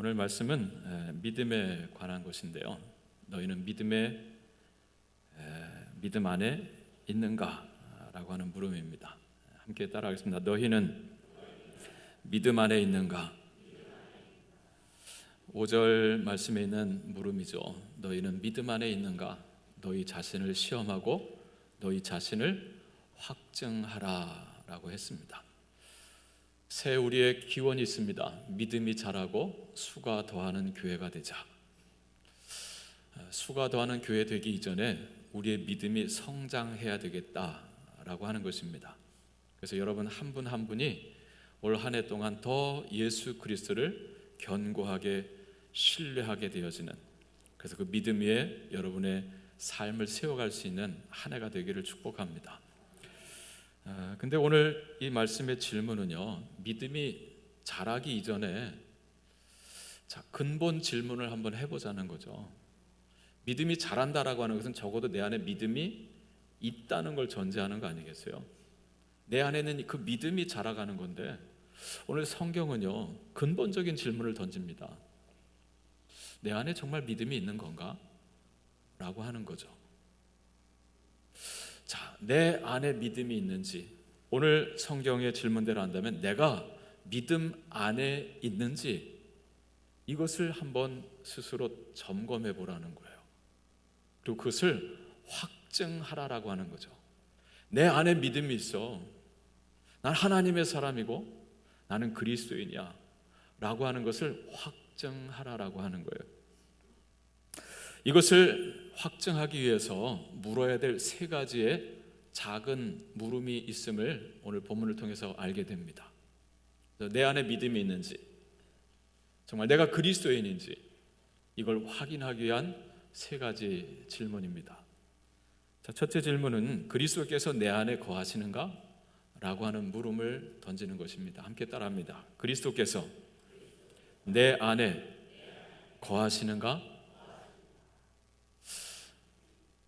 오늘 말씀은 믿음에 관한 것인데요. 너희는 믿음 안에 있는가? 라고 하는 물음입니다. 함께 따라하겠습니다. 너희는 믿음 안에 있는가? 5절 말씀에 있는 물음이죠. 너희는 믿음 안에 있는가? 너희 자신을 시험하고 너희 자신을 확증하라 라고 했습니다. 새 우리의 기원이 있습니다. 믿음이 자라고 수가 더하는 교회가 되자. 수가 더하는 교회 되기 이전에 우리의 믿음이 성장해야 되겠다라고 하는 것입니다. 그래서 여러분 한 분 한 분이 올 한 해 동안 더 예수 그리스도를 견고하게 신뢰하게 되어지는, 그래서 그 믿음 위에 여러분의 삶을 세워갈 수 있는 한 해가 되기를 축복합니다. 근데 오늘 이 말씀의 질문은요, 믿음이 자라기 이전에 근본 질문을 한번 해보자는 거죠. 믿음이 자란다라고 하는 것은 적어도 내 안에 믿음이 있다는 걸 전제하는 거 아니겠어요? 내 안에는 그 믿음이 자라가는 건데, 오늘 성경은요 근본적인 질문을 던집니다. 내 안에 정말 믿음이 있는 건가? 라고 하는 거죠. 내 안에 믿음이 있는지, 오늘 성경의 질문대로 한다면 내가 믿음 안에 있는지, 이것을 한번 스스로 점검해 보라는 거예요. 그리고 그것을 확증하라라고 하는 거죠. 내 안에 믿음이 있어. 난 하나님의 사람이고 나는 그리스도인이야 라고 하는 것을 확증하라라고 하는 거예요. 이것을 확증하기 위해서 물어야 될 세 가지의 작은 물음이 있음을 오늘 본문을 통해서 알게 됩니다. 내 안에 믿음이 있는지, 정말 내가 그리스도인인지, 이걸 확인하기 위한 세 가지 질문입니다. 첫째 질문은 그리스도께서 내 안에 거하시는가? 라고 하는 물음을 던지는 것입니다. 함께 따라합니다. 그리스도께서 내 안에 거하시는가?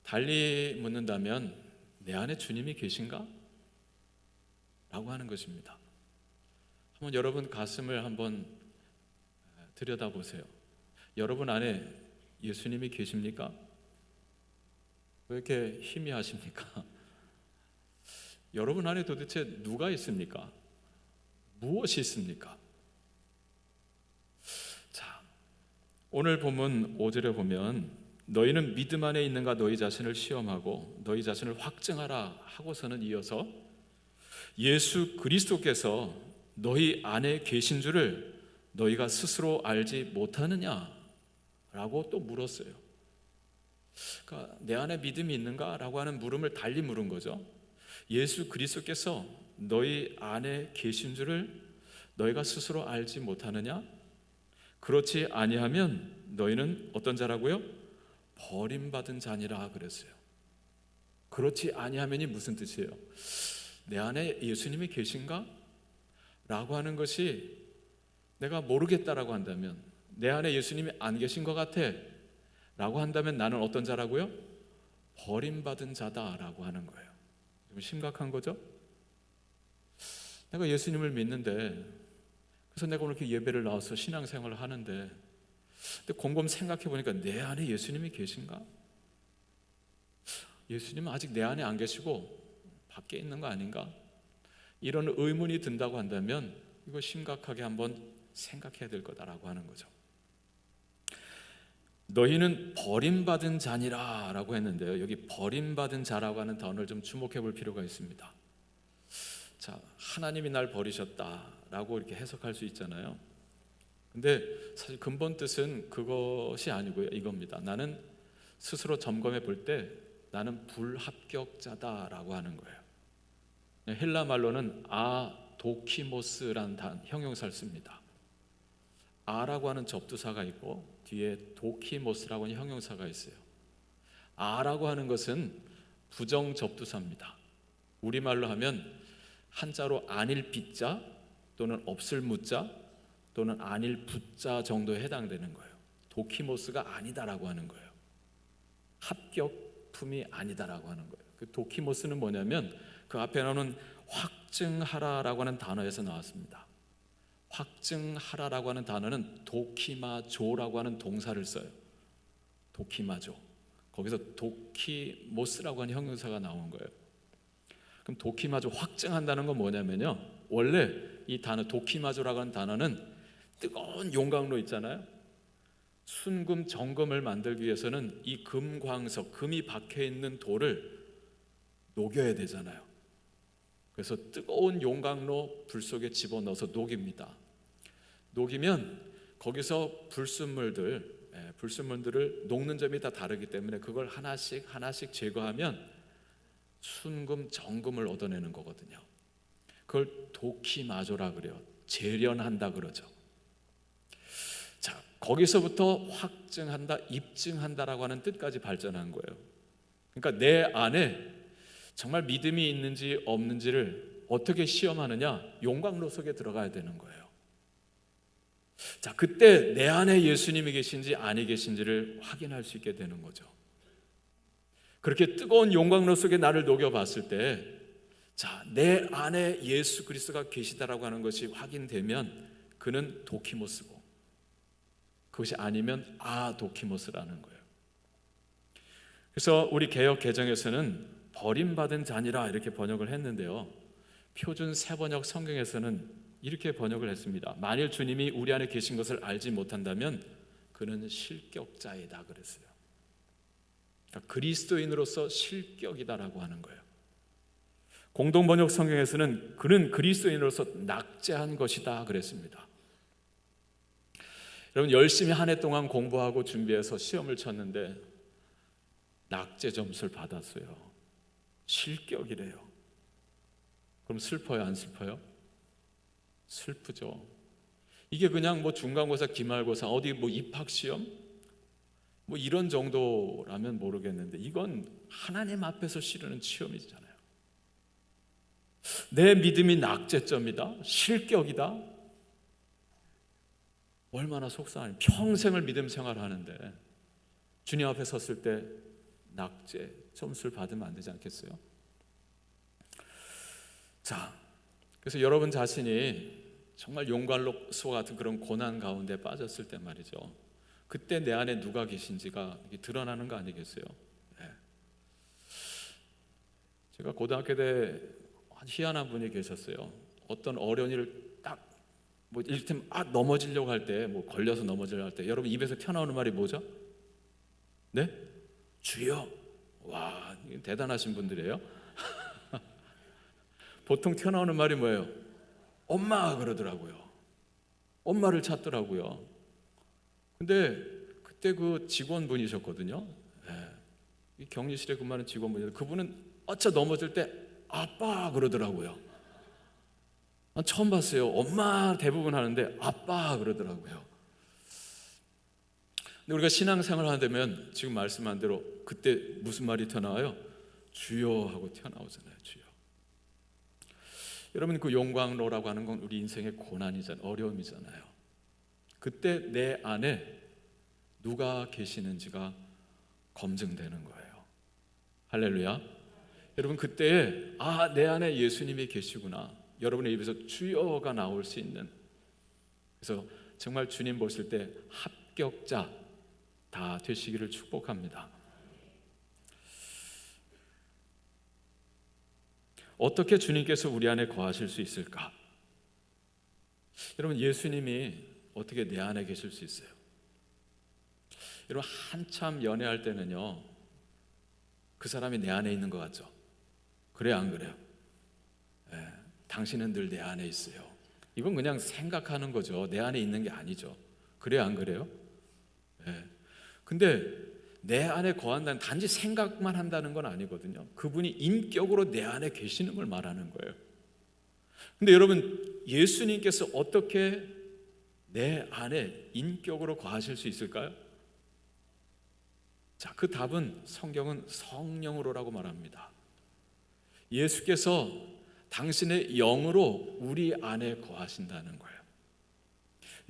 달리 묻는다면 내 안에 주님이 계신가? 라고 하는 것입니다. 한번 여러분 가슴을 한번 들여다보세요. 여러분 안에 예수님이 계십니까? 왜 이렇게 희미하십니까? 여러분 안에 도대체 누가 있습니까? 무엇이 있습니까? 오늘 본문 5절에 보면 너희는 믿음 안에 있는가 너희 자신을 시험하고 너희 자신을 확증하라 하고서는 이어서 예수 그리스도께서 너희 안에 계신 줄을 너희가 스스로 알지 못하느냐? 라고 또 물었어요. 그러니까 내 안에 믿음이 있는가? 라고 하는 물음을 달리 물은 거죠. 예수 그리스도께서 너희 안에 계신 줄을 너희가 스스로 알지 못하느냐? 그렇지 아니하면 너희는 어떤 자라고요? 버림받은 자니라 그랬어요. 그렇지 아니하면이 무슨 뜻이에요? 내 안에 예수님이 계신가? 라고 하는 것이 내가 모르겠다라고 한다면, 내 안에 예수님이 안 계신 것 같아 라고 한다면 나는 어떤 자라고요? 버림받은 자다라고 하는 거예요. 좀 심각한 거죠? 내가 예수님을 믿는데, 그래서 내가 오늘 이렇게 예배를 나와서 신앙생활을 하는데, 근데 곰곰 생각해 보니까 내 안에 예수님이 계신가? 예수님은 아직 내 안에 안 계시고 밖에 있는 거 아닌가? 이런 의문이 든다고 한다면 이거 심각하게 한번 생각해야 될 거다라고 하는 거죠. 너희는 버림받은 자니라 라고 했는데요, 여기 버림받은 자라고 하는 단어를 좀 주목해 볼 필요가 있습니다. 하나님이 날 버리셨다라고 이렇게 해석할 수 있잖아요. 근데 사실 근본 뜻은 그것이 아니고요, 이겁니다. 나는 스스로 점검해 볼 때 나는 불합격자다라고 하는 거예요. 헬라 말로는 아도키모스라는 형용사를 씁니다. 아라고 하는 접두사가 있고 뒤에 도키모스라고 하는 형용사가 있어요. 아라고 하는 것은 부정 접두사입니다. 우리말로 하면 한자로 아닐 빚자 또는 없을 무자 또는 아닐 붓자 정도에 해당되는 거예요. 도키모스가 아니다라고 하는 거예요. 합격품이 아니다라고 하는 거예요. 그 도키모스는 뭐냐면 그 앞에 나오는 확증하라라고 하는 단어에서 나왔습니다. 확증하라라고 하는 단어는 도키마조라고 하는 동사를 써요. 도키마조. 거기서 도키모스라고 하는 형용사가 나온 거예요. 그럼 도키마조, 확증한다는 건 뭐냐면요, 원래 이 단어 도키마조라고 하는 단어는 뜨거운 용광로 있잖아요. 순금, 정금을 만들기 위해서는 이 금광석, 금이 박혀있는 돌을 녹여야 되잖아요. 그래서 뜨거운 용광로 불 속에 집어넣어서 녹입니다. 녹이면 거기서 불순물들을 녹는 점이 다 다르기 때문에 그걸 하나씩 제거하면 순금, 정금을 얻어내는 거거든요. 그걸 도키마조라 그래요. 재련한다 그러죠. 자, 거기서부터 확증한다, 입증한다라고 하는 뜻까지 발전한 거예요. 그러니까 내 안에 정말 믿음이 있는지 없는지를 어떻게 시험하느냐? 용광로 속에 들어가야 되는 거예요. 자, 그때 내 안에 예수님이 계신지 아니 계신지를 확인할 수 있게 되는 거죠. 그렇게 뜨거운 용광로 속에 나를 녹여봤을 때, 자, 내 안에 예수 그리스도가 계시다라고 하는 것이 확인되면 그는 도키모스고, 그것이 아니면 도키모스라는 거예요. 그래서 우리 개역 개정에서는 버림받은 자니라 이렇게 번역을 했는데요, 표준 세번역 성경에서는 이렇게 번역을 했습니다. 만일 주님이 우리 안에 계신 것을 알지 못한다면 그는 실격자이다 그랬어요. 그러니까 그리스도인으로서 실격이다라고 하는 거예요. 공동번역 성경에서는 그는 그리스도인으로서 낙제한 것이다 그랬습니다. 여러분, 열심히 한 해 동안 공부하고 준비해서 시험을 쳤는데 낙제 점수를 받았어요. 실격이래요. 그럼 슬퍼요, 안 슬퍼요? 슬프죠. 이게 그냥 뭐 중간고사, 기말고사, 어디 뭐 입학시험 뭐 이런 정도라면 모르겠는데, 이건 하나님 앞에서 치르는 시험이잖아요. 내 믿음이 낙제점이다, 실격이다. 얼마나 속상해. 평생을 믿음 생활하는데 주님 앞에 섰을 때 낙제 점수를 받으면 안 되지 않겠어요? 자, 그래서 여러분 자신이 정말 용광로 같은 그런 고난 가운데 빠졌을 때 말이죠, 그때 내 안에 누가 계신지가 드러나는 거 아니겠어요? 네. 제가 고등학교 때 희한한 분이 계셨어요. 어떤 어려운 딱 뭐 이를테면 넘어지려고 할 때, 뭐 걸려서 넘어지려고 할 때 여러분 입에서 튀어나오는 말이 뭐죠? 네? 주여. 와, 대단하신 분들이에요. 보통 튀어나오는 말이 뭐예요? 엄마 그러더라고요. 엄마를 찾더라고요. 근데 그때 그 직원분이셨거든요. 네. 이 격리실에 근무하는 직원분이, 그분은 어쩌 넘어질 때 아빠 그러더라고요. 난 처음 봤어요. 엄마 대부분 하는데 아빠 그러더라고요. 근데 우리가 신앙생활 하면 지금 말씀한 대로 그때 무슨 말이 튀어나와요? 주여 하고 튀어나오잖아요. 주여. 여러분, 그 용광로라고 하는 건 우리 인생의 고난이잖아요. 어려움이잖아요. 그때 내 안에 누가 계시는지가 검증되는 거예요. 할렐루야. 여러분, 그때에 내 안에 예수님이 계시구나, 여러분의 입에서 주여가 나올 수 있는, 그래서 정말 주님 보실 때 합격자 다 되시기를 축복합니다. 어떻게 주님께서 우리 안에 거하실 수 있을까? 여러분, 예수님이 어떻게 내 안에 계실 수 있어요? 여러분, 한참 연애할 때는요, 그 사람이 내 안에 있는 것 같죠? 그래요, 안 그래요? 네, 당신은 늘 내 안에 있어요. 이건 그냥 생각하는 거죠. 내 안에 있는 게 아니죠. 그래요, 안 그래요? 네. 근데 내 안에 거한다는, 단지 생각만 한다는 건 아니거든요. 그분이 인격으로 내 안에 계시는 걸 말하는 거예요. 근데 여러분, 예수님께서 어떻게 내 안에 인격으로 거하실 수 있을까요? 자, 그 답은 성경은 성령으로라고 말합니다. 예수께서 당신의 영으로 우리 안에 거하신다는 거예요.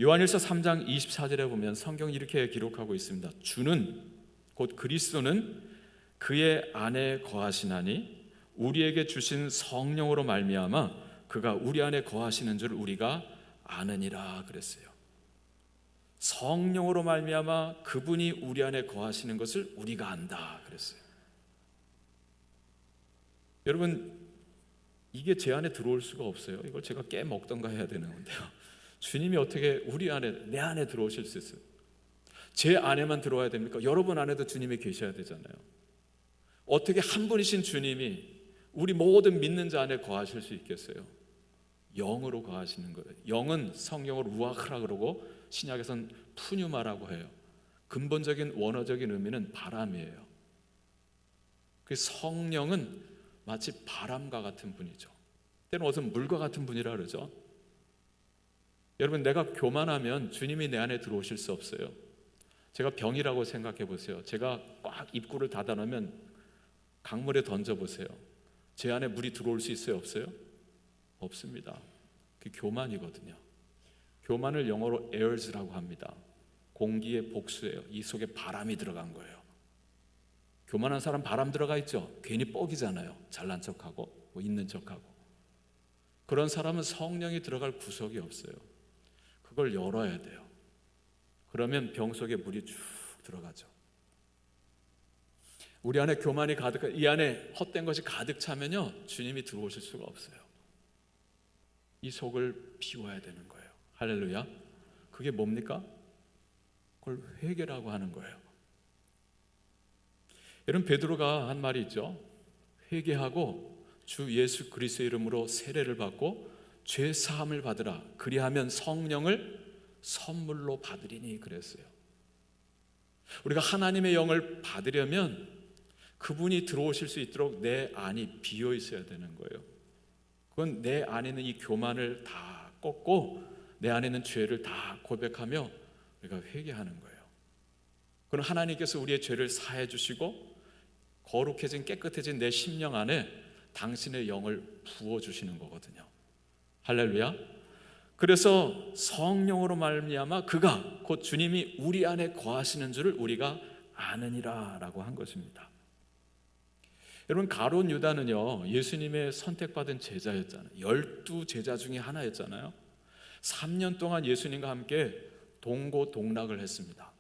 요한일서 3장 24절에 보면 성경이 이렇게 기록하고 있습니다. 주는, 곧 그리스도는 그의 안에 거하시나니 우리에게 주신 성령으로 말미암아 그가 우리 안에 거하시는 줄 우리가 아느니라 그랬어요. 성령으로 말미암아 그분이 우리 안에 거하시는 것을 우리가 안다 그랬어요. 여러분, 이게 제 안에 들어올 수가 없어요. 이걸 제가 깨먹던가 해야 되는 건데요. 주님이 어떻게 우리 안에, 내 안에 들어오실 수 있어요? 제 안에만 들어와야 됩니까? 여러분 안에도 주님이 계셔야 되잖아요. 어떻게 한 분이신 주님이 우리 모든 믿는 자 안에 거하실 수 있겠어요? 영으로 거하시는 거예요. 영은 성경으로 루아흐라 그러고 신약에서는 푸뉴마라고 해요. 근본적인 원어적인 의미는 바람이에요. 그 성령은 마치 바람과 같은 분이죠. 때로는 어서 물과 같은 분이라 그러죠. 여러분, 내가 교만하면 주님이 내 안에 들어오실 수 없어요. 제가 병이라고 생각해 보세요. 제가 꽉 입구를 닫아놓으면 강물에 던져보세요. 제 안에 물이 들어올 수 있어요? 없어요? 없습니다. 그게 교만이거든요. 교만을 영어로 airs라고 합니다. 공기의 복수예요. 이 속에 바람이 들어간 거예요. 교만한 사람 바람 들어가 있죠. 괜히 뻑이잖아요. 잘난 척하고 뭐 있는 척하고. 그런 사람은 성령이 들어갈 구석이 없어요. 그걸 열어야 돼요. 그러면 병 속에 물이 쭉 들어가죠. 우리 안에 교만이 가득, 이 안에 헛된 것이 가득 차면요, 주님이 들어오실 수가 없어요. 이 속을 비워야 되는 거예요. 할렐루야. 그게 뭡니까? 그걸 회개라고 하는 거예요. 여러분, 베드로가 한 말이 있죠. 회개하고 주 예수 그리스도의 이름으로 세례를 받고 죄 사함을 받으라. 그리하면 성령을 선물로 받으리니 그랬어요. 우리가 하나님의 영을 받으려면 그분이 들어오실 수 있도록 내 안이 비어 있어야 되는 거예요. 그건 내 안에 있는 이 교만을 다 꺾고 내 안에 있는 죄를 다 고백하며 우리가 회개하는 거예요. 그럼 하나님께서 우리의 죄를 사해 주시고 거룩해진 깨끗해진 내 심령 안에 당신의 영을 부어주시는 거거든요. 할렐루야. 그래서 성령으로 말미암아 그가 곧 주님이 우리 안에 거하시는 줄을 우리가 아느니라 라고 한 것입니다. 여러분, 가룟 유다는요, 예수님의 선택받은 제자였잖아요. 12제자 중에 하나였잖아요. 3년 동안 예수님과 함께 동고동락을 했습니다.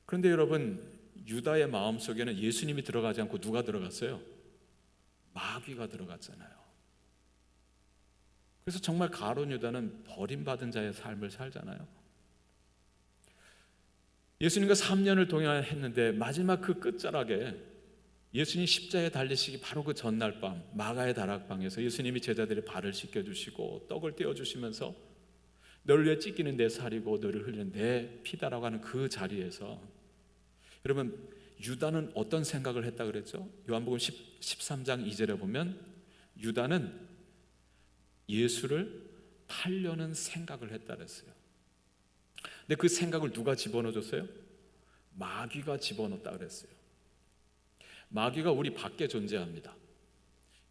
그런데 여러분, 유다의 마음속에는 예수님이 들어가지 않고 누가 들어갔어요? 마귀가 들어갔잖아요. 그래서 정말 가룟 유다는 버림받은 자의 삶을 살잖아요. 예수님과 3년을 동행했는데 마지막 그 끝자락에 예수님 십자가에 달리시기 바로 그 전날 밤 마가의 다락방에서 예수님이 제자들의 발을 씻겨주시고 떡을 떼어주시면서 너를 위해 찢기는 내 살이고 너를 흘리는 내 피다라고 하는 그 자리에서 여러분, 유다는 어떤 생각을 했다 그랬죠? 요한복음 13장 2절에 보면 유다는 예수를 팔려는 생각을 했다 그랬어요. 근데 그 생각을 누가 집어넣어줬어요? 마귀가 집어넣었다 그랬어요. 마귀가 우리 밖에 존재합니다.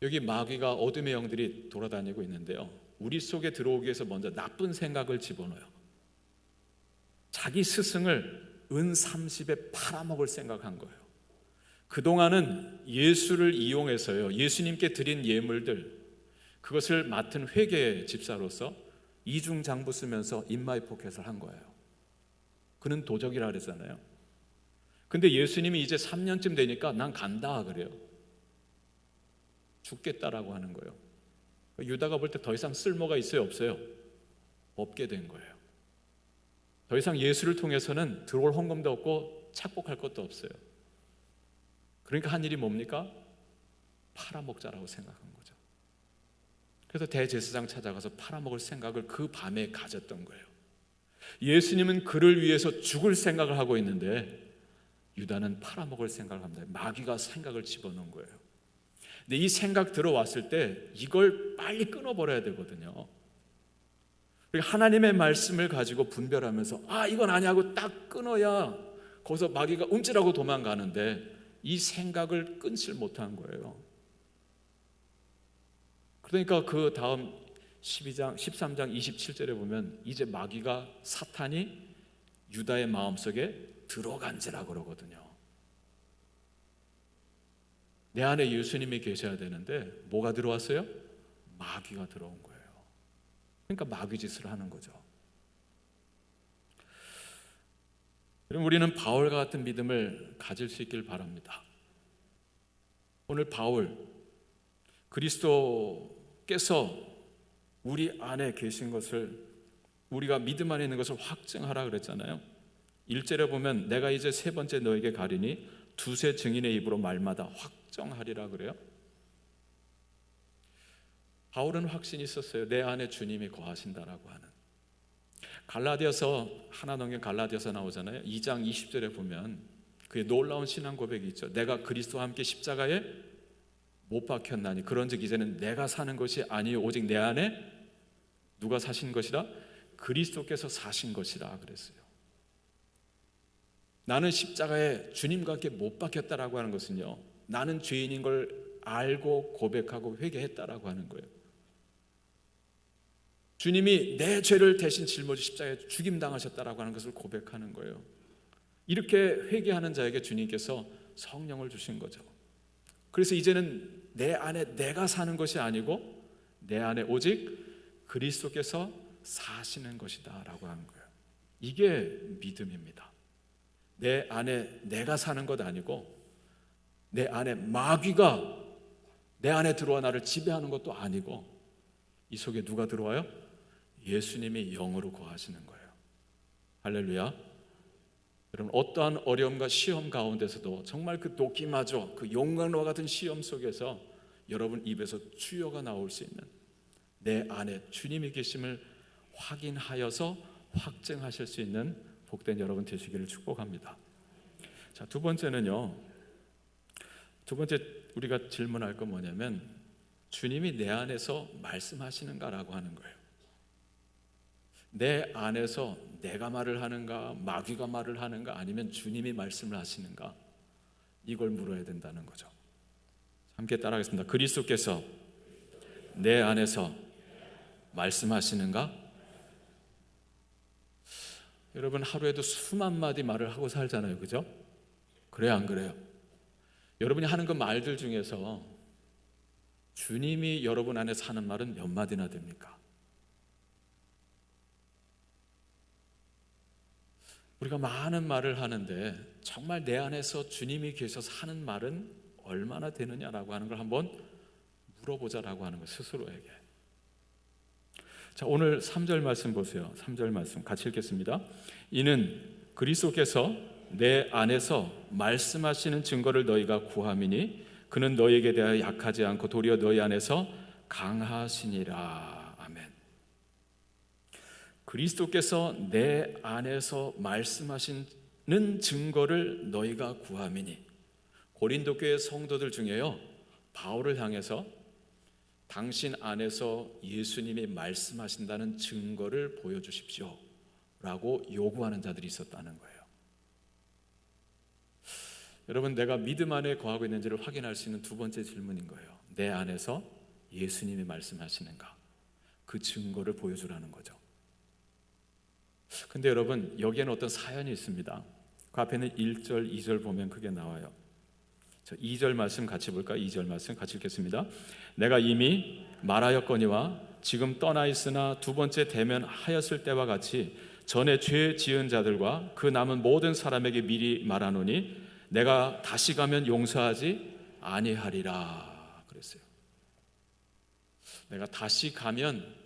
여기 마귀가 어둠의 영들이 돌아다니고 있는데요, 우리 속에 들어오기 위해서 먼저 나쁜 생각을 집어넣어요. 자기 스승을 은 30에 팔아먹을 생각한 거예요. 그동안은 예수를 이용해서요, 예수님께 드린 예물들, 그것을 맡은 회계 집사로서 이중장부 쓰면서 인마이 포켓을 한 거예요. 그는 도적이라 그랬잖아요. 근데 예수님이 이제 3년쯤 되니까 난 간다 그래요. 죽겠다라고 하는 거예요. 유다가 볼 때 더 이상 쓸모가 있어요, 없어요? 없게 된 거예요. 더 이상 예수를 통해서는 들어올 헌금도 없고 착복할 것도 없어요. 그러니까 한 일이 뭡니까? 팔아먹자라고 생각한 거죠. 그래서 대제사장 찾아가서 팔아먹을 생각을 그 밤에 가졌던 거예요. 예수님은 그를 위해서 죽을 생각을 하고 있는데 유다는 팔아먹을 생각을 합니다. 마귀가 생각을 집어넣은 거예요. 근데 이 생각 들어왔을 때 이걸 빨리 끊어버려야 되거든요. 하나님의 말씀을 가지고 분별하면서 이건 아니하고 딱 끊어야 거기서 마귀가 움찔하고 도망가는데 이 생각을 끊질 못한 거예요. 그러니까 그 다음 13장 27절에 보면 이제 마귀가, 사탄이 유다의 마음속에 들어간지라 그러거든요. 내 안에 예수님이 계셔야 되는데 뭐가 들어왔어요? 마귀가 들어온 거예요. 그러니까 마귀짓을 하는 거죠. 그럼 우리는 바울과 같은 믿음을 가질 수 있길 바랍니다. 오늘 바울, 그리스도께서 우리 안에 계신 것을, 우리가 믿음 안에 있는 것을 확증하라 그랬잖아요. 1절에 보면 내가 이제 세 번째 너에게 가리니 두세 증인의 입으로 말마다 확정하리라 그래요. 바울은 확신이 있었어요. 내 안에 주님이 거하신다라고 하는. 갈라디아서, 하나 넘긴 갈라디아서 나오잖아요. 2장 20절에 보면 그의 놀라운 신앙 고백이 있죠. 내가 그리스도와 함께 십자가에 못 박혔나니 그런즉 이제는 내가 사는 것이 아니요 오직 내 안에 누가 사신 것이라? 그리스도께서 사신 것이라 그랬어요. 나는 십자가에 주님과 함께 못 박혔다라고 하는 것은요, 나는 죄인인 걸 알고 고백하고 회개했다라고 하는 거예요. 주님이 내 죄를 대신 짊어져 십자가에 죽임당하셨다라고 하는 것을 고백하는 거예요. 이렇게 회개하는 자에게 주님께서 성령을 주신 거죠. 그래서 이제는 내 안에 내가 사는 것이 아니고 내 안에 오직 그리스도께서 사시는 것이다 라고 하는 거예요. 이게 믿음입니다. 내 안에 내가 사는 것 아니고 내 안에 마귀가 내 안에 들어와 나를 지배하는 것도 아니고 이 속에 누가 들어와요? 예수님이 영으로 거하시는 거예요. 할렐루야. 여러분, 어떠한 어려움과 시험 가운데서도 정말 그 도끼마저 그 용광로와 같은 시험 속에서 여러분 입에서 주여가 나올 수 있는, 내 안에 주님이 계심을 확인하여서 확증하실 수 있는 복된 여러분 되시기를 축복합니다. 자, 두 번째는요, 두 번째 우리가 질문할 건 뭐냐면 주님이 내 안에서 말씀하시는가라고 하는 거예요. 내 안에서 내가 말을 하는가, 마귀가 말을 하는가, 아니면 주님이 말씀을 하시는가, 이걸 물어야 된다는 거죠. 함께 따라하겠습니다. 그리스도께서 내 안에서 말씀하시는가? 여러분, 하루에도 수만 마디 말을 하고 살잖아요, 그죠? 그래요, 안 그래요? 여러분이 하는 그 말들 중에서 주님이 여러분 안에 사는 말은 몇 마디나 됩니까? 우리가 많은 말을 하는데 정말 내 안에서 주님이 계셔서 하는 말은 얼마나 되느냐라고 하는 걸 한번 물어보자라고 하는 거, 스스로에게. 자, 오늘 3절 말씀 보세요. 3절 말씀 같이 읽겠습니다. 이는 그리스도께서 내 안에서 말씀하시는 증거를 너희가 구함이니 그는 너희에게 대하여 약하지 않고 도리어 너희 안에서 강하시니라. 그리스도께서 내 안에서 말씀하시는 증거를 너희가 구함이니, 고린도 교회 성도들 중에요, 바울을 향해서 당신 안에서 예수님이 말씀하신다는 증거를 보여주십시오 라고 요구하는 자들이 있었다는 거예요. 여러분, 내가 믿음 안에 거하고 있는지를 확인할 수 있는 두 번째 질문인 거예요. 내 안에서 예수님이 말씀하시는가, 그 증거를 보여주라는 거죠. 근데 여러분, 여기에는 어떤 사연이 있습니다. 그 앞에는 1절, 2절 보면 그게 나와요. 2절 말씀 같이 볼까요? 2절 말씀 같이 읽겠습니다. 내가 이미 말하였거니와 지금 떠나 있으나 두 번째 대면하였을 때와 같이 전에 죄 지은 자들과 그 남은 모든 사람에게 미리 말하노니 내가 다시 가면 용서하지 아니하리라 그랬어요. 내가 다시 가면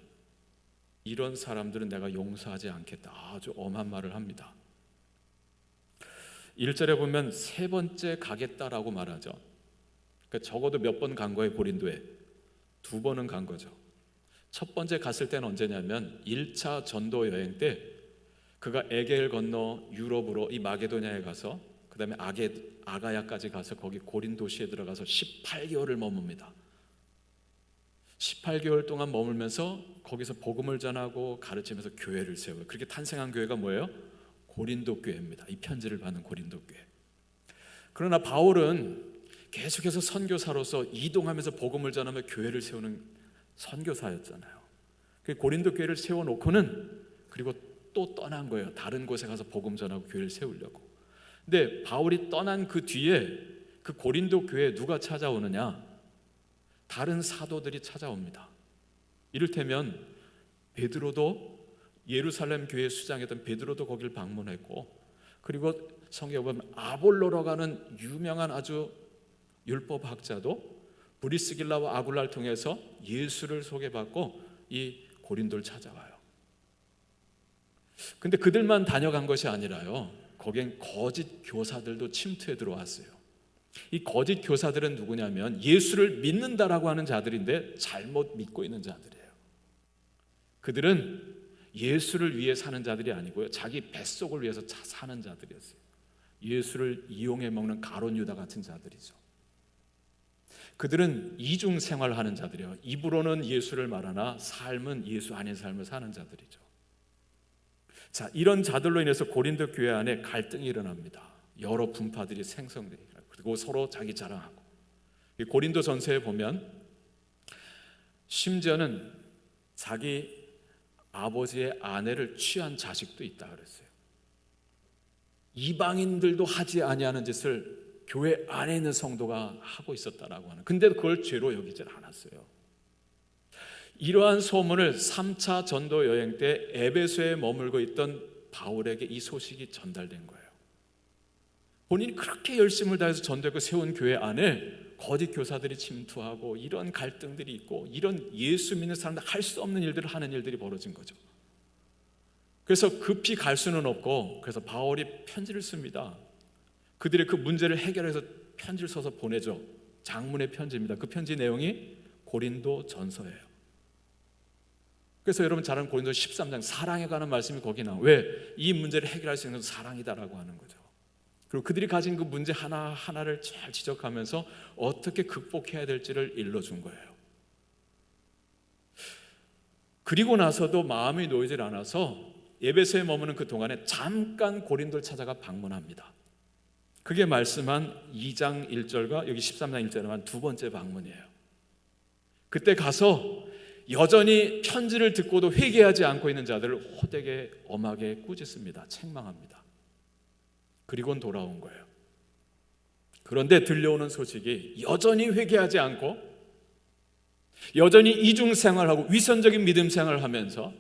이런 사람들은 내가 용서하지 않겠다. 아주 엄한 말을 합니다. 1절에 보면 세 번째 가겠다라고 말하죠. 그러니까 적어도 몇 번 간 거예요. 고린도에 두 번은 간 거죠. 첫 번째 갔을 때는 언제냐면 1차 전도 여행 때 그가 에게를 건너 유럽으로 이 마게도냐에 가서 그 다음에 아가야까지 가서 거기 고린 도시에 들어가서 18개월을 머뭅니다. 18개월 동안 머물면서 거기서 복음을 전하고 가르치면서 교회를 세워요. 그렇게 탄생한 교회가 뭐예요? 고린도 교회입니다. 이 편지를 받는 고린도 교회. 그러나 바울은 계속해서 선교사로서 이동하면서 복음을 전하며 교회를 세우는 선교사였잖아요. 그 고린도 교회를 세워놓고는 그리고 또 떠난 거예요. 다른 곳에 가서 복음 전하고 교회를 세우려고. 근데 바울이 떠난 그 뒤에 그 고린도 교회에 누가 찾아오느냐? 다른 사도들이 찾아옵니다. 이를테면 베드로도 예루살렘 교회 수장이었던 베드로도 거기를 방문했고, 그리고 성경에 보면 아볼로라고 하는 유명한 아주 율법학자도 브리스길라와 아굴라를 통해서 예수를 소개받고 이 고린도를 찾아와요. 근데 그들만 다녀간 것이 아니라요, 거기엔 거짓 교사들도 침투해 들어왔어요. 이 거짓 교사들은 누구냐면 예수를 믿는다라고 하는 자들인데 잘못 믿고 있는 자들이에요. 그들은 예수를 위해 사는 자들이 아니고요, 자기 뱃속을 위해서 사는 자들이었어요. 예수를 이용해 먹는 가룟 유다 같은 자들이죠. 그들은 이중 생활하는 자들이에요. 입으로는 예수를 말하나 삶은 예수 아닌 삶을 사는 자들이죠. 자, 이런 자들로 인해서 고린도 교회 안에 갈등이 일어납니다. 여러 분파들이 생성돼요. 그리고 서로 자기 자랑하고. 고린도 전서에 보면 심지어는 자기 아버지의 아내를 취한 자식도 있다 그랬어요. 이방인들도 하지 아니하는 짓을 교회 안에 있는 성도가 하고 있었다라고 하는. 근데 그걸 죄로 여기질 않았어요. 이러한 소문을 3차 전도 여행 때 에베소에 머물고 있던 바울에게 이 소식이 전달된 거예요. 본인이 그렇게 열심을 다해서 전도했고 세운 교회 안에 거짓 교사들이 침투하고 이런 갈등들이 있고 이런 예수 믿는 사람들 할 수 없는 일들을 하는 일들이 벌어진 거죠. 그래서 급히 갈 수는 없고, 그래서 바울이 편지를 씁니다. 그들의 그 문제를 해결해서 편지를 써서 보내죠. 장문의 편지입니다. 그 편지 내용이 고린도 전서예요. 그래서 여러분 잘 아는 고린도 13장 사랑에 관한 말씀이 거기 나와요. 왜? 이 문제를 해결할 수 있는 것은 사랑이다라고 하는 거죠. 그리고 그들이 가진 그 문제 하나하나를 잘 지적하면서 어떻게 극복해야 될지를 일러준 거예요. 그리고 나서도 마음이 놓이질 않아서 에베소에 머무는 그 동안에 잠깐 고린도를 찾아가 방문합니다. 그게 말씀한 2장 1절과 여기 13장 1절에만 두 번째 방문이에요. 그때 가서 여전히 편지를 듣고도 회개하지 않고 있는 자들을 호되게 엄하게 꾸짖습니다. 책망합니다. 그리고는 돌아온 거예요. 그런데 들려오는 소식이 여전히 회개하지 않고 여전히 이중생활하고 위선적인 믿음 생활을 하면서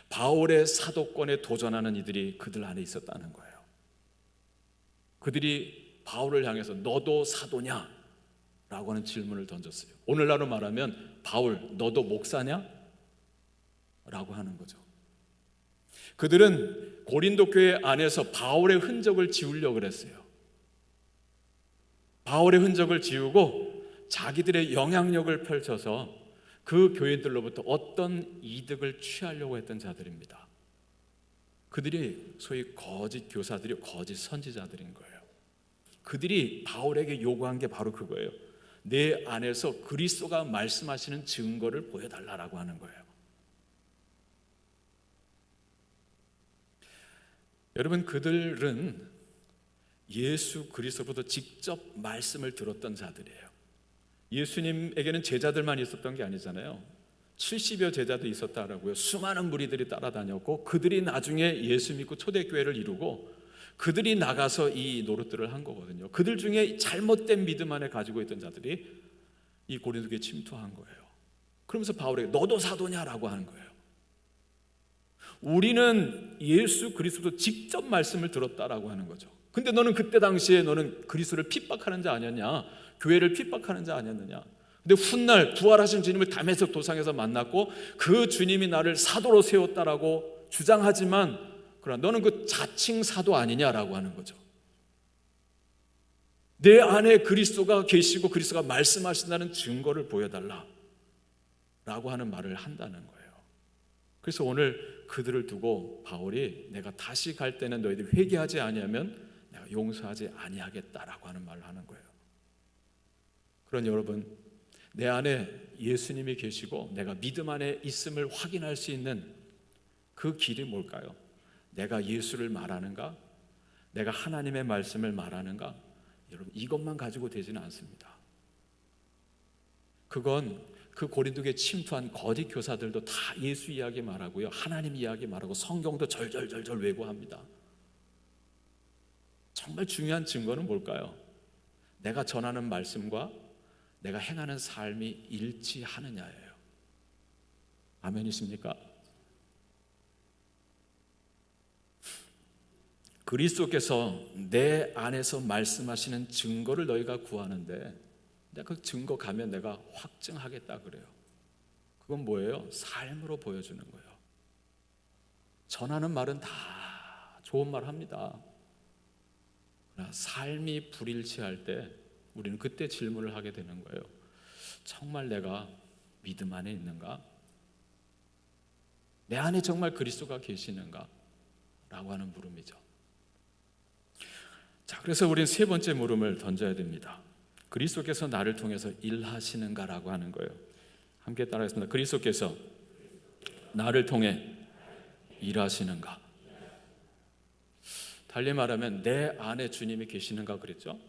바울의 사도권에 도전하는 이들이 그들 안에 있었다는 거예요. 그들이 바울을 향해서 너도 사도냐? 라고 하는 질문을 던졌어요. 오늘날로 말하면 바울 너도 목사냐? 라고 하는 거죠. 그들은 고린도 교회 안에서 바울의 흔적을 지우려고 그랬어요. 바울의 흔적을 지우고 자기들의 영향력을 펼쳐서 그 교인들로부터 어떤 이득을 취하려고 했던 자들입니다. 그들이 소위 거짓 교사들이 거짓 선지자들인 거예요. 그들이 바울에게 요구한 게 바로 그거예요. 내 안에서 그리스도가 말씀하시는 증거를 보여달라고 하는 거예요. 여러분, 그들은 예수 그리스도부터 직접 말씀을 들었던 자들이에요. 예수님에게는 제자들만 있었던 게 아니잖아요. 70여 제자도 있었다라고요. 수많은 무리들이 따라다녔고 그들이 나중에 예수 믿고 초대교회를 이루고 그들이 나가서 이 노릇들을 한 거거든요. 그들 중에 잘못된 믿음 안에 가지고 있던 자들이 이 고린도교에 침투한 거예요. 그러면서 바울에게 너도 사도냐라고 하는 거예요. 우리는 예수 그리스도 직접 말씀을 들었다라고 하는 거죠. 근데 너는 그때 당시에 너는 그리스도를 핍박하는 자 아니었냐? 교회를 핍박하는 자 아니었느냐? 근데 훗날 부활하신 주님을 다메섹 도상에서 만났고 그 주님이 나를 사도로 세웠다라고 주장하지만 그러나 너는 그 자칭 사도 아니냐라고 하는 거죠. 내 안에 그리스도가 계시고 그리스도가 말씀하신다는 증거를 보여달라 라고 하는 말을 한다는 거예요. 그래서 오늘 그들을 두고 바울이 내가 다시 갈 때는 너희들이 회개하지 아니하면 내가 용서하지 아니하겠다라고 하는 말을 하는 거예요. 그런 여러분, 내 안에 예수님이 계시고 내가 믿음 안에 있음을 확인할 수 있는 그 길이 뭘까요? 내가 예수를 말하는가? 내가 하나님의 말씀을 말하는가? 여러분, 이것만 가지고 되지는 않습니다. 그건 그 고린도에 침투한 거짓 교사들도 다 예수 이야기 말하고요, 하나님 이야기 말하고 성경도 절절절절 외고합니다. 정말 중요한 증거는 뭘까요? 내가 전하는 말씀과 내가 행하는 삶이 일치하느냐예요. 아멘이십니까? 그리스도께서 내 안에서 말씀하시는 증거를 너희가 구하는데 내가 그 증거 가면 내가 확증하겠다 그래요. 그건 뭐예요? 삶으로 보여주는 거예요. 전하는 말은 다 좋은 말 합니다. 그러나 삶이 불일치할 때 우리는 그때 질문을 하게 되는 거예요. 정말 내가 믿음 안에 있는가? 내 안에 정말 그리스도가 계시는가? 라고 하는 물음이죠. 자, 그래서 우리는 세 번째 물음을 던져야 됩니다. 그리스도께서 나를 통해서 일하시는가라고 하는 거예요. 함께 따라하겠습니다. 그리스도께서 나를 통해 일하시는가? 달리 말하면 내 안에 주님이 계시는가 그랬죠?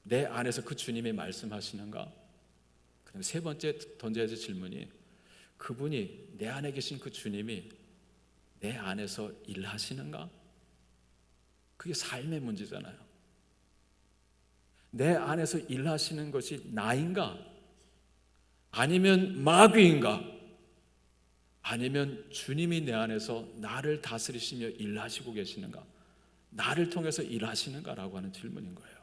내 안에서 그 주님이 말씀하시는가? 그다음에 세 번째 던져야 될 질문이 그분이 내 안에 계신 그 주님이 내 안에서 일하시는가? 그게 삶의 문제잖아요. 내 안에서 일하시는 것이 나인가? 아니면 마귀인가? 아니면 주님이 내 안에서 나를 다스리시며 일하시고 계시는가? 나를 통해서 일하시는가라고 하는 질문인 거예요.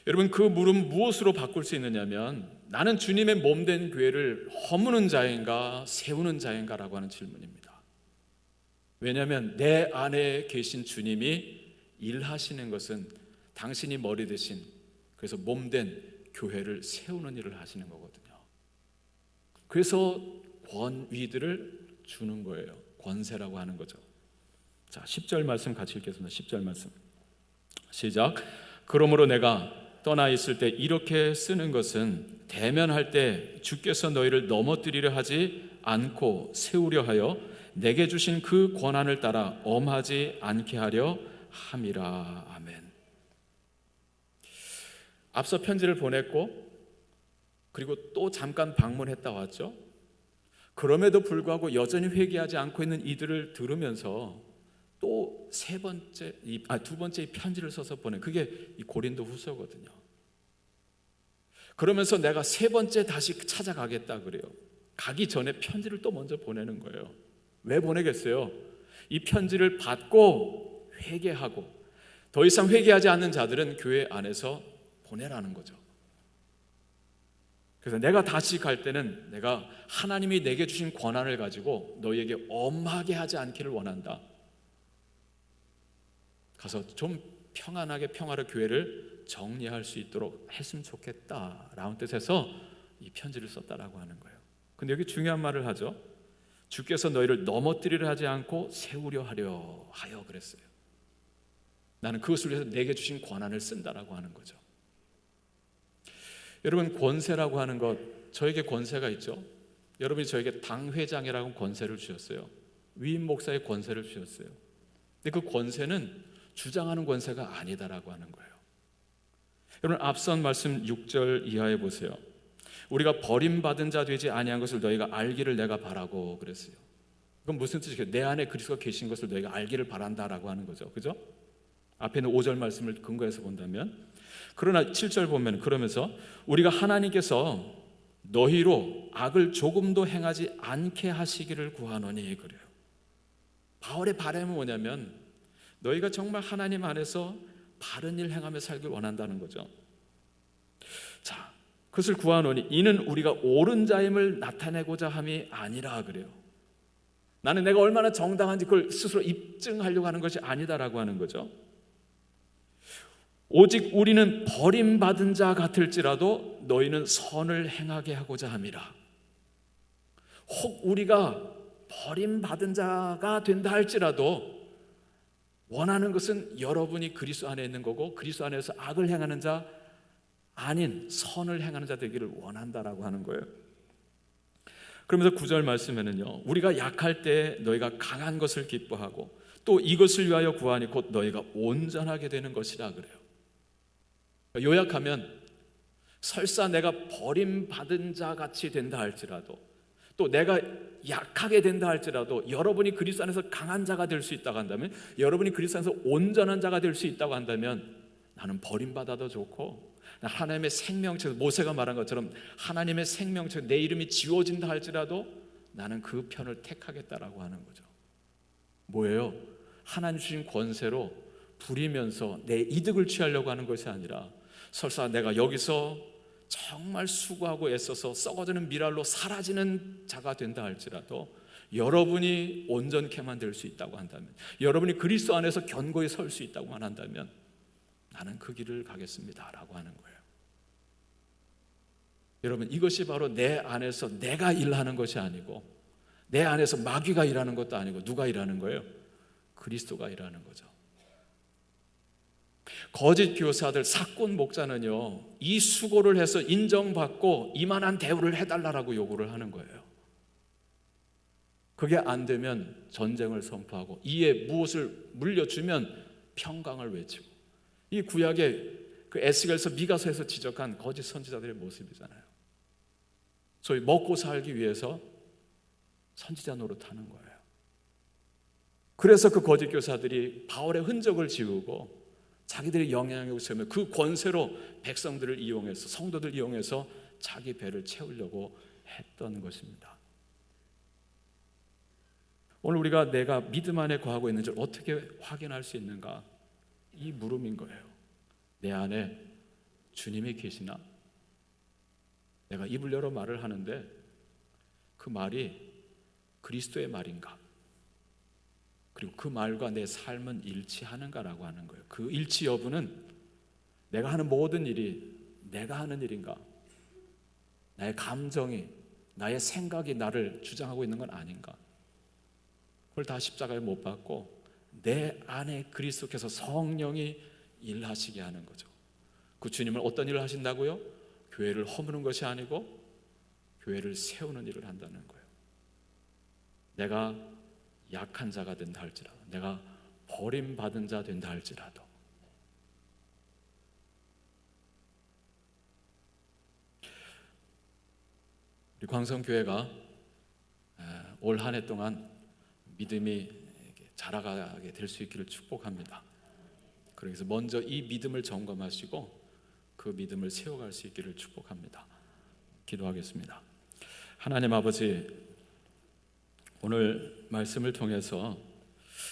여러분, 그 물음 무엇으로 바꿀 수 있느냐면 나는 주님의 몸된 교회를 허무는 자인가 세우는 자인가라고 하는 질문입니다. 왜냐하면 내 안에 계신 주님이 일하시는 것은 당신이 머리 대신 그래서 몸된 교회를 세우는 일을 하시는 거거든요. 그래서 권위들을 주는 거예요. 권세라고 하는 거죠. 자, 10절 말씀 같이 읽겠습니다. 10절 말씀 시작. 그러므로 내가 떠나 있을 때 이렇게 쓰는 것은 대면할 때 주께서 너희를 넘어뜨리려 하지 않고 세우려 하여 내게 주신 그 권한을 따라 엄하지 않게 하려 함이라. 아멘. 앞서 편지를 보냈고 그리고 또 잠깐 방문했다 왔죠. 그럼에도 불구하고 여전히 회개하지 않고 있는 이들을 들으면서 또 두 번째 편지를 써서 보낸 그게 이 고린도 후서거든요. 그러면서 내가 세 번째 다시 찾아가겠다 그래요. 가기 전에 편지를 또 먼저 보내는 거예요. 왜 보내겠어요? 이 편지를 받고 회개하고 더 이상 회개하지 않는 자들은 교회 안에서 보내라는 거죠. 그래서 내가 다시 갈 때는 내가 하나님이 내게 주신 권한을 가지고 너희에게 엄하게 하지 않기를 원한다. 가서 좀 평안하게 평화로 교회를 정리할 수 있도록 했으면 좋겠다라는 뜻에서 이 편지를 썼다라고 하는 거예요. 근데 여기 중요한 말을 하죠. 주께서 너희를 넘어뜨리려 하지 않고 세우려 하여 그랬어요. 나는 그것을 위해서 내게 주신 권한을 쓴다라고 하는 거죠. 여러분, 권세라고 하는 것, 저에게 권세가 있죠. 여러분이 저에게 당회장이라고 권세를 주셨어요. 위임 목사의 권세를 주셨어요. 근데 그 권세는 주장하는 권세가 아니다라고 하는 거예요. 여러분, 앞선 말씀 6절 이하에 보세요. 우리가 버림받은 자 되지 아니한 것을 너희가 알기를 내가 바라고 그랬어요. 그건 무슨 뜻이에요? 내 안에 그리스도가 계신 것을 너희가 알기를 바란다라고 하는 거죠. 그죠? 앞에 있는 5절 말씀을 근거해서 본다면, 그러나 7절 보면 그러면서 우리가 하나님께서 너희로 악을 조금도 행하지 않게 하시기를 구하노니 그래요. 바울의 바람은 뭐냐면 너희가 정말 하나님 안에서 바른 일 행하며 살길 원한다는 거죠. 자, 그것을 구하노니 이는 우리가 옳은 자임을 나타내고자 함이 아니라 그래요. 나는 내가 얼마나 정당한지 그걸 스스로 입증하려고 하는 것이 아니다라고 하는 거죠. 오직 우리는 버림받은 자 같을지라도 너희는 선을 행하게 하고자 함이라. 혹 우리가 버림받은 자가 된다 할지라도 원하는 것은 여러분이 그리스도 안에 있는 거고 그리스도 안에서 악을 행하는 자 아닌 선을 행하는 자 되기를 원한다라고 하는 거예요. 그러면서 9절 말씀에는요, 우리가 약할 때 너희가 강한 것을 기뻐하고 또 이것을 위하여 구하니 곧 너희가 온전하게 되는 것이라 그래요. 요약하면 설사 내가 버림받은 자 같이 된다 할지라도 또 내가 약하게 된다 할지라도 여러분이 그리스도 안에서 강한 자가 될 수 있다고 한다면, 여러분이 그리스도 안에서 온전한 자가 될 수 있다고 한다면 나는 버림받아도 좋고 하나님의 생명체, 모세가 말한 것처럼 하나님의 생명체 내 이름이 지워진다 할지라도 나는 그 편을 택하겠다라고 하는 거죠. 뭐예요? 하나님 주신 권세로 부리면서 내 이득을 취하려고 하는 것이 아니라, 설사 내가 여기서 정말 수고하고 애써서 썩어지는 미랄로 사라지는 자가 된다 할지라도 여러분이 온전케만 될 수 있다고 한다면, 여러분이 그리스도 안에서 견고히 설 수 있다고만 한다면 나는 그 길을 가겠습니다 라고 하는 거예요. 여러분, 이것이 바로 내 안에서 내가 일하는 것이 아니고, 내 안에서 마귀가 일하는 것도 아니고, 누가 일하는 거예요? 그리스도가 일하는 거죠. 거짓 교사들, 사꾼 목자는요, 이 수고를 해서 인정받고 이만한 대우를 해달라고 요구를 하는 거예요. 그게 안 되면 전쟁을 선포하고, 이에 무엇을 물려주면 평강을 외치고, 이 구약의 그 에스겔서 미가서에서 지적한 거짓 선지자들의 모습이잖아요. 소위 먹고 살기 위해서 선지자 노릇하는 거예요. 그래서 그 거짓 교사들이 바울의 흔적을 지우고 자기들의 영향력을 세우며 그 권세로 백성들을 이용해서, 성도들 이용해서 자기 배를 채우려고 했던 것입니다. 오늘 우리가 내가 믿음 안에 거하고 있는지를 어떻게 확인할 수 있는가? 이 물음인 거예요. 내 안에 주님이 계시나? 내가 입을 열어 말을 하는데 그 말이 그리스도의 말인가? 그리고 그 말과 내 삶은 일치하는가라고 하는 거예요. 그 일치 여부는 내가 하는 모든 일이 내가 하는 일인가? 나의 감정이, 나의 생각이 나를 주장하고 있는 건 아닌가? 그걸 다 십자가에 못 박고 내 안에 그리스도께서 성령이 일하시게 하는 거죠. 그 주님은 어떤 일을 하신다고요? 교회를 허무는 것이 아니고 교회를 세우는 일을 한다는 거예요. 내가 약한 자가 된다 할지라도, 내가 버림받은 자 된다 할지라도, 우리 광성교회가 올 한 해 동안 믿음이 자라가게 될 수 있기를 축복합니다. 그래서 먼저 이 믿음을 점검하시고 그 믿음을 세워갈 수 있기를 축복합니다. 기도하겠습니다. 하나님 아버지, 오늘 말씀을 통해서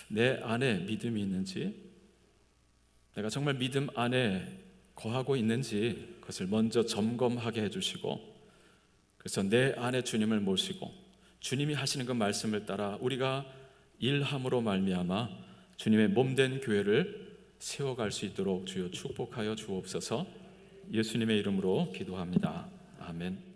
내 안에 믿음이 있는지, 내가 정말 믿음 안에 거하고 있는지 그것을 먼저 점검하게 해주시고, 그래서 내 안에 주님을 모시고 주님이 하시는 그 말씀을 따라 우리가 일함으로 말미암아 주님의 몸된 교회를 세워갈 수 있도록 주여 축복하여 주옵소서. 예수님의 이름으로 기도합니다. 아멘.